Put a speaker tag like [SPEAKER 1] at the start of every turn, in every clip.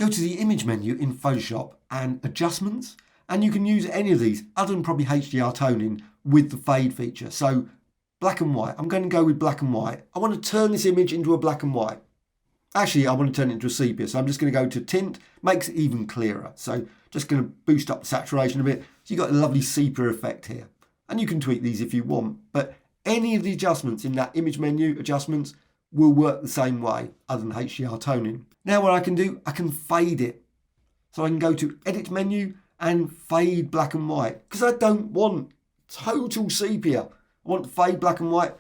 [SPEAKER 1] go to the image menu in Photoshop and adjustments, and you can use any of these other than probably HDR toning with the fade feature. So black and white, I'm going to go with black and white. I want to turn this image into a black and white. Actually, I want to turn it into a sepia, so I'm just going to go to tint, makes it even clearer. So just going to boost up the saturation a bit. So you've got a lovely sepia effect here. And you can tweak these if you want, but any of the adjustments in that image menu adjustments will work the same way other than HDR toning. Now what I can do, I can fade it. So I can go to edit menu and fade black and white, because I don't want total sepia. I want fade black and white.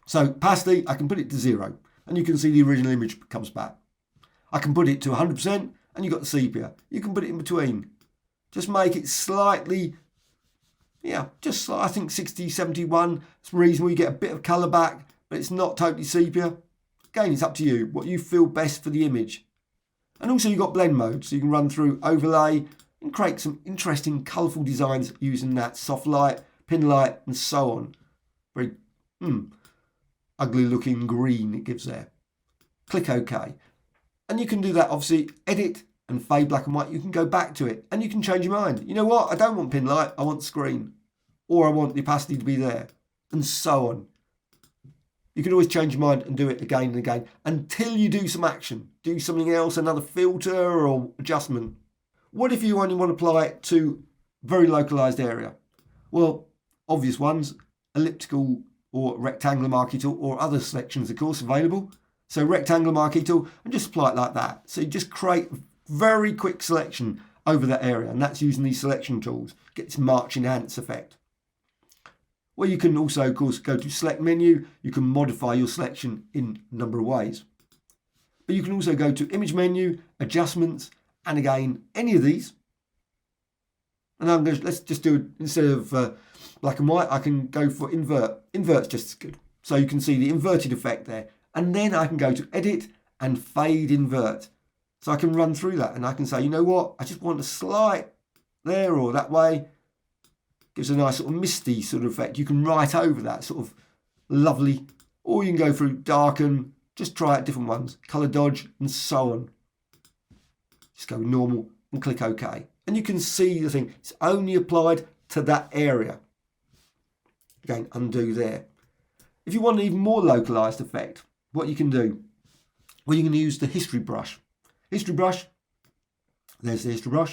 [SPEAKER 1] So opacity, I can put it to 0 and you can see the original image comes back. I can put it to 100% and you've got the sepia. You can put it in between. Just make it slightly, just I think 60, 71. It's reasonable. You get a bit of colour back, but it's not totally sepia. Again, it's up to you, what you feel best for the image. And also you've got blend mode, so you can run through overlay and create some interesting colourful designs using that soft light, pin light and so on. Very ugly looking green it gives there. Click OK. And you can do that, obviously, edit and fade black and white. You can go back to it and you can change your mind. You know what? I don't want pin light, I want screen. Or I want the opacity to be there. And so on. You can always change your mind and do it again and again until you do some action. Do something else, another filter or adjustment. What if you only want to apply it to very localized area? Well, obvious ones, elliptical or rectangular marquee tool, or other selections, of course, available. So rectangular marquee tool, and just apply it like that. So you just create a very quick selection over that area, and that's using these selection tools. Get this marching ants effect. Well, you can also, of course, go to select menu. You can modify your selection in a number of ways. But you can also go to image menu, adjustments, and again, any of these. And I'm going to, let's just do it instead of black and white, I can go for invert. Invert's just as good. So you can see the inverted effect there. And then I can go to edit and fade invert. So I can run through that and I can say, you know what, I just want a slight there or that way. Gives a nice sort of misty sort of effect. You can write over that sort of lovely, or you can go through darken, just try out different ones, color dodge and so on. Just go normal and click OK. And you can see the thing, it's only applied to that area. Again, undo there. If you want an even more localized effect, what you can do, well, you can use the history brush. History brush, there's the history brush.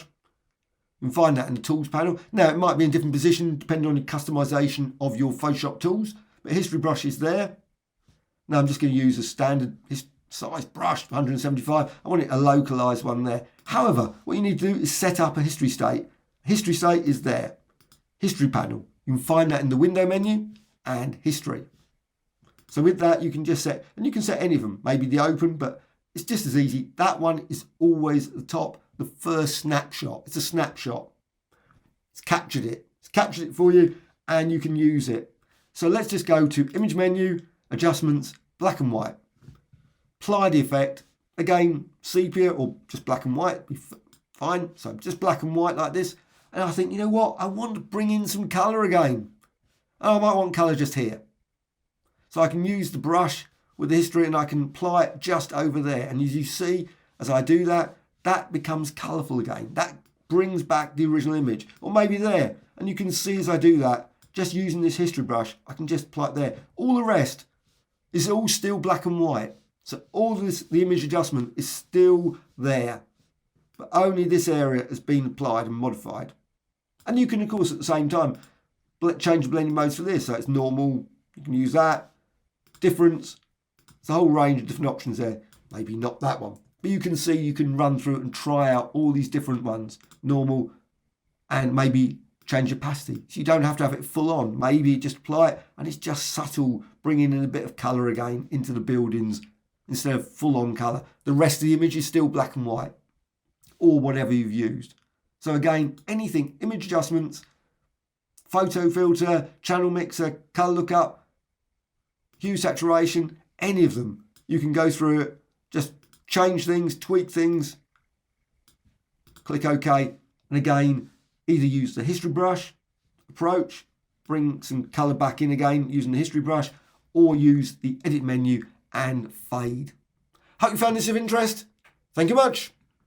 [SPEAKER 1] You can find that in the tools panel. Now, it might be in a different position depending on the customization of your Photoshop tools, but history brush is there. Now, I'm just going to use a standard size brush, 175. I want it a localized one there. However, what you need to do is set up a history state. History state is there. History panel. You can find that in the window menu and history. So with that, you can just set, and you can set any of them, maybe the open, but it's just as easy. That one is always at the top, the first snapshot. It's a snapshot. It's captured it. It's captured it for you, and you can use it. So let's just go to image menu, adjustments, black and white. Apply the effect. Again, sepia or just black and white, be fine. So just black and white like this. And I think, you know what? I want to bring in some colour again. Oh, I might want colour just here. So I can use the brush with the history and I can apply it just over there. And as you see, as I do that, that becomes colourful again. That brings back the original image, or maybe there. And you can see as I do that, just using this history brush, I can just apply it there. All the rest is all still black and white. So all this, the image adjustment is still there, but only this area has been applied and modified. And you can, of course, at the same time, change the blending modes for this. So it's normal, you can use that. Difference, there's a whole range of different options there. Maybe not that one, but you can see you can run through it and try out all these different ones, normal, and maybe change opacity. So you don't have to have it full on. Maybe just apply it and it's just subtle, bringing in a bit of colour again into the buildings instead of full on colour. The rest of the image is still black and white or whatever you've used. So again, anything, image adjustments, photo filter, channel mixer, colour lookup, hue saturation, any of them. You can go through it, just change things, tweak things, click OK. And again, either use the history brush approach, bring some colour back in again using the history brush, or use the edit menu and fade. Hope you found this of interest. Thank you much.